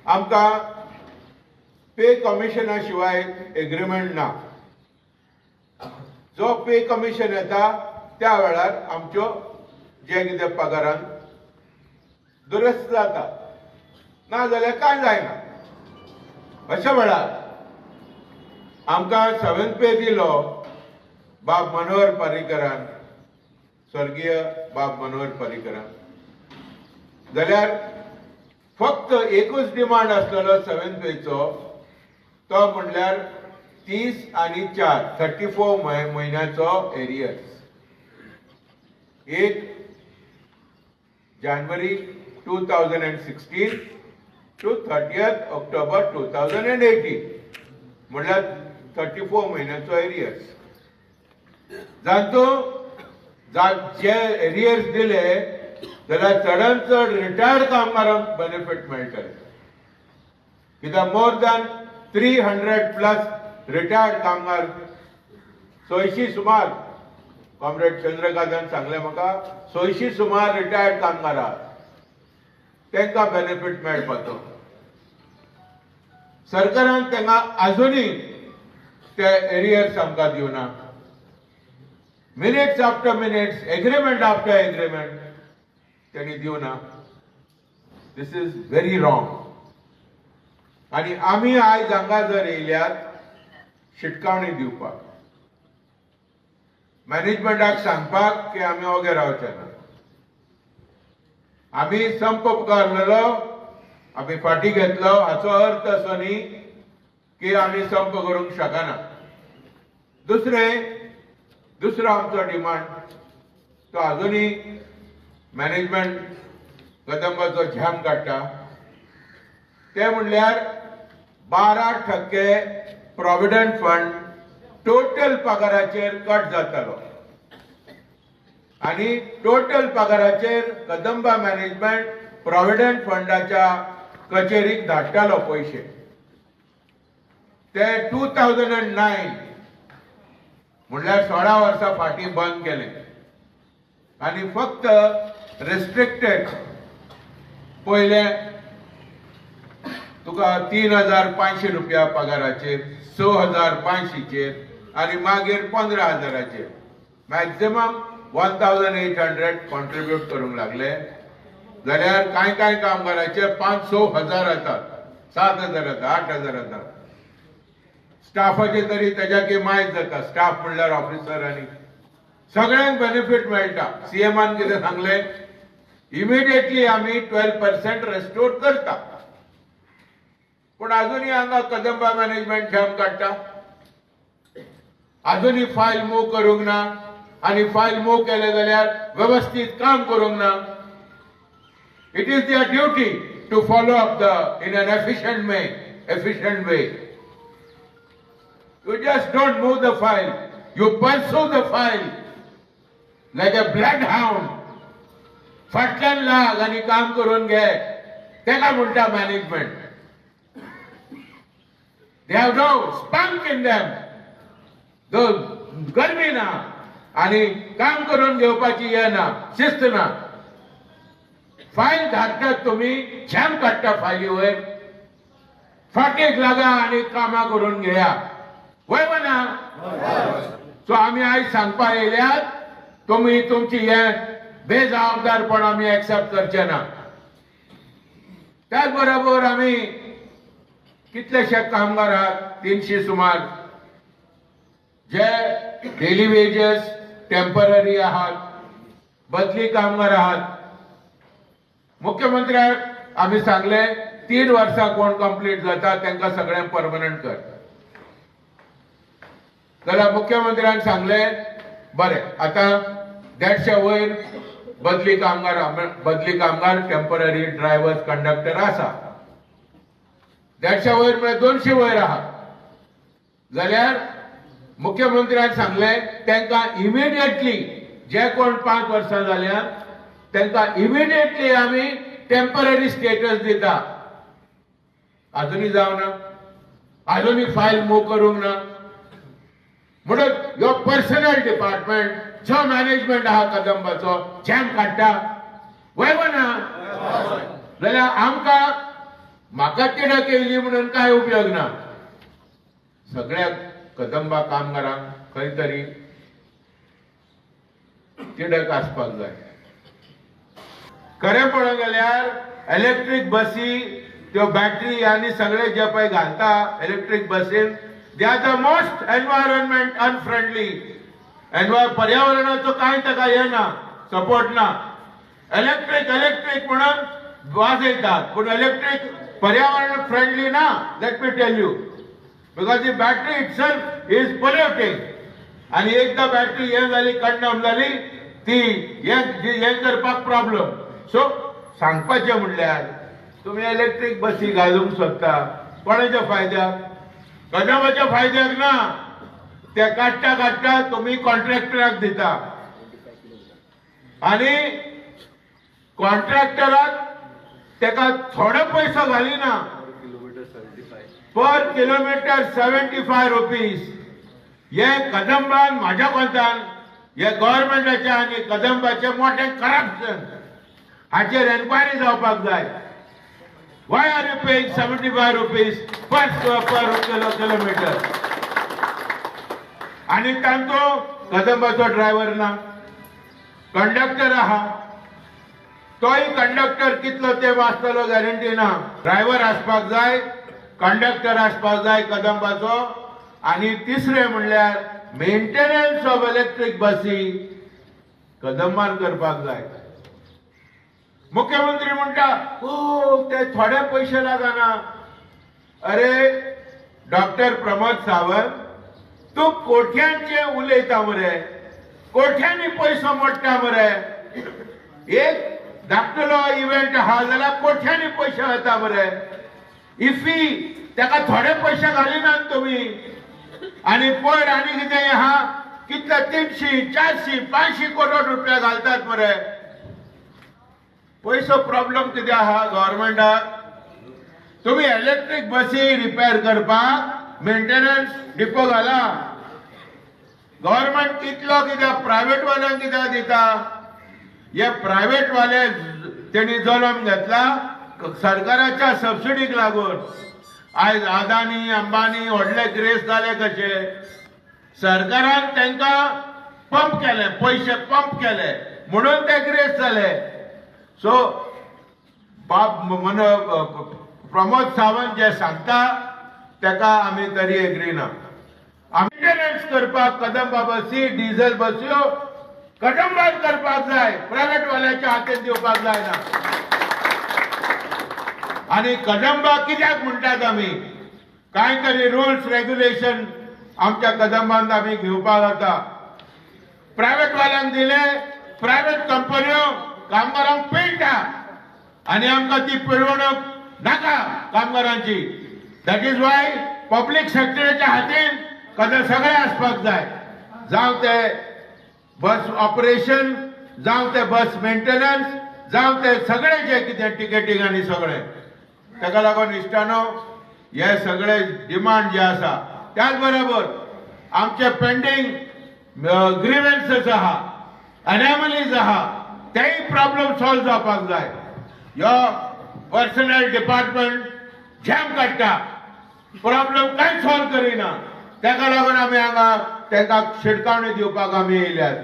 आमकां पे कमिशना शिवाय एग्रीमेंट ना. जो पे कमिशन येता त्या वेळार आमच्यो जे कितें पगारान दुरुस्त जाता, ना जाल्यार कांय जायना. अशा वेळार आमकां 7th पे दिलो बाब मनोहर पर्रीकरान, स्वर्गीय बाब मनोहर पर्रीकरान. जाल्यार फक्त एकूच डिमांड आसलेलो 7th पेचो, तो म्हणल्यार 30 आनी 4 34 म्हयन्याचो arrears. 1 January 2016 to 30th October 2018 म्हणल्यार 34 म्हयन्याचो एरियर्स. जातूंत जे एरियर्स दिले जाल्यार चडांत चड रिटायर्ड कामगारांक बेनिफीट मेळटले. कित्याक मोर दॅन 300+ रिटायर्ड कामगार 600 सुमार, कॉम्रेड चंद्रकांतान सांगले म्हाका 600 सुमार रिटायर्ड कामगार आहात, तांकां बेनिफीट मेळपाचो. सरकारान तांकां आजुनूय ते एरियर्स आमकां दिवना. Minutes after minutes, agreement after agreement त्यांनी दिवना. This is very wrong. आणि आमी आयज हांगा जर येयल्यात शिटकावणी दिवपाक, मॅनेजमेंटाक सांगपाक की आमी ओगे रावचे ना. आमी संप पुकारलेलो, आमी फाटी घेतलो, हाचो अर्थ असो न्ही की आमी संप करूंक शकना. दुसरो आमचो डिमांड तो आजुनूय मॅनेजमेंट कदंबाचो झॅम काडटा, ते म्हणल्यार 12% प्रॉव्हिडंट फंड टोटल पगाराचेर कट जातालो. आणि टोटल पगाराचेर कदंबा मॅनेजमेंट प्रॉव्हिडंट फंडाच्या कचेरीक धाडटालो पयशे. ते 2009 म्हणल्यार 16 वर्सां फाटीं बंद केले. आणि फक्त रेस्ट्रिक्टेड पयले तुका 3,500 रुपया पगाराचेर, 6,500चेर आणि मागीर 15,000चेर मॅक्झिमम 1,800 कॉन्ट्रीब्यूट करूंक लागले. जाल्यार कांय कामगाराचे 5-6 हजार येतात, 7,000 येतात, 8,000 येतात. स्टाफाचे तरी तेज्याकी मायज जाता. स्टाफ म्हणल्यार ऑफिसर आनी सगळ्यांक बेनिफीट मेळटा. सीएमान कितें सांगले, इमिडिएटली आमी 12% रेस्टोर करता. पण अजूनही हांगा कदंबा मॅनेजमेंट झॅम काडटा. अजूनही फायल मूव करूंक ना. आणि फायल मूव केले जाल्यार व्यवस्थित काम करूंक ना. It is their duty to follow up in an efficient way. You just don't move the file. You pursue the file like a bloodhound. फाटल्यान लाग आणि काम करून घे, तेका म्हणटा management. They have no spunk in them. गर्मी ना आणि काम करून घेवपाची हे ना, शिस्त ना. फाईल धाडटात तुम्ही, झॅम काडटा फायली वयर, फाटीक लागा आणि कामां करून घेया. वय म्हणा. सो आमी आयज सांगपा येयल्यात, तुम्ही तुमची हे बेजबाबदारपण आमी एक्सेप्ट करचे ना. त्याच बरोबर आमी कितलेशे कामगार आहात, 300 सुमार, जे डेली वेजेस टेम्पररी आहात, बदली कामगार आहात. मुख्यमंत्र्याक आमी सांगले 3 वर्सां कोण कंप्लीट जाता तांकां सगळ्यांक परमनंट कर. जाल्यार मुख्यमंत्र्यान सांगले बरें, आता 150 वयर बदली कामगार टेम्पररी ड्रायव्हर्स कंडक्टर आसा. 150 वयर म्हळ्यार 200 वयर आहात. जाल्यार मुख्यमंत्र्यान सांगले तांकां इमिडिएटली, जे कोण 5 वर्सां जाल्यार तांकां इमिडिएटली आमी टेम्पररी स्टेटस दिता. अजूनही जावना, अजूनही फायल मूव करूंक ना. म्हणून ह्यो पर्सनल डिपार्टमेंट, जो मॅनेजमेंट आहा कदंबाचो, झॅम काडटा. वय ना. जाल्यार आमकां म्हाका तिडक येयली म्हणून काय उपयोग ना. सगळ्या कदंबा कामगारांक खंय तरी तिडक आसपाक जाय. खरें पळोवंक गेल्यार इलेक्ट्रीक बसी त्यो बॅटरी आनी सगळे जे पळय घालता इलेक्ट्रीक बसीन, they are the most environment unfriendly. पर्यावरणाचो कांय ताका हे ना, सपोर्ट ना. इलेक्ट्रीक म्हणून वाजयतात, पूण इलेक्ट्रीक पर्यावरण फ्रेंडली ना. Let me tell you, because the battery itself is polluting. आणि एकदा बॅटरी हे जाली, कंडम जाली, ती हे करपाक प्रॉब्लेम. सो सांगपाचें म्हणल्यार तुम्ही इलेक्ट्रीक बसी घालूंक सोदता, कोणाच्या फायद्याक? कदंबाच्या फायद्याक ना. ते काडटा तुम्ही कॉन्ट्रॅक्टराक दिता, आणि कॉन्ट्रॅक्टराक तेका थोडे पैसो घालिना. पर किलोमीटर 75 रुपीज. हे कदंबान म्हाज्या कोंतान हे गव्हर्नमेंटाचे आनी कदंबाचे मोठे करप्शन. हाचेर एन्क्वायरी जावपाक जाय. Why are you paying 75 rupees per kilometer? आणि तांचो कदंबाचो ड्रायव्हर ना, कंडक्टर आहा. तोय कंडक्टर कितलो ते वाचतलो गॅरंटी ना. ड्रायव्हर आसपाक जाय, कंडक्टर आसपाक जाय कदंबाचो. आणि तिसरे म्हणल्यार मेंटेनन्स ऑफ इलेक्ट्रीक बसी कदंबान करपाक जाय. मुख्यमंत्री म्हणटा ते थोडे पैसे लागना. अरे डॉक्टर प्रमोद सावंत, तू कोठ्यांचे उलयता मरे, कोठ्यांनी पैसो मोडटा मरे. एक धाकटलो इव्हेंट आहा जाल्यार कोठ्यांनी पैसे वता मरे. इफी ताका थोडे पैसे घालिनात तुम्ही. आणि पयर आनी कितें आहा, कितले 300, 400, 500 करोड रुपया घालतात मरे. पैसो प्रॉब्लेम कितें आहा गव्हर्नमेंटाक? तुम्ही इलेक्ट्रीक बसी रिपेअर करपाक मेंटेनन्स डिपो घाला. गव्हर्नमेंट कितलो कित्याक प्रायव्हेट वाल्यांक कित्याक दिता? हे प्रायव्हेट वाले तेणी जलम घेतला सरकाराच्या सबसिडीक लागून. आज अदानी अंबानी व्हडले ग्रेस जाले कशे. सरकारान तांकां पंप केले, पैसे पंप केले म्हणून ते ग्रेस जाले. सो प्रमोद सावंत जे सांगता ताका आमी तरी एग्री ना. मेंटेनन्स करपाक कदंबा बसी, डिझेल बस्यो कदंबान करपाक जाय, प्रायव्हेट वाल्याच्या हातीन दिवपाक जायना. आणि कदंबा कित्याक म्हणटात आमी? कांय तरी रुल्स रेग्युलेशन आमच्या कदंबान आमी घेवपाक जाता. प्रायव्हेट वाल्यांक दिले, प्रायव्हेट कंपन्यो कामगारांक पिळटा आणि आमकां ती पिळवणूक नाका कामगारांची. दॅट इज वाय पब्लीक सेक्टराच्या हातीन सगळे आसपाक जाय. जावं ते बस ऑपरेशन, जावं ते बस मेंटेनन्स, जावं ते सगळे जे कितें टिकेटींग आनी सगळे. ताका लागून इश्टानो, हे सगळे डिमांड जे आसा त्याच बरोबर आमचे पेंडिंग ग्रीवेन्सेस आहा, अनॅमलीज आहा, तेही प्रॉब्लेम सॉल्व जावपाक जाय. ह्यो पर्सनल डिपार्टमेंट जॅम काडटा, प्रॉब्लेम कांय सॉल्व करिना. ताका लागून आमी हांगा तांकां शिटकावणी दिवपाक आमी येयल्यात.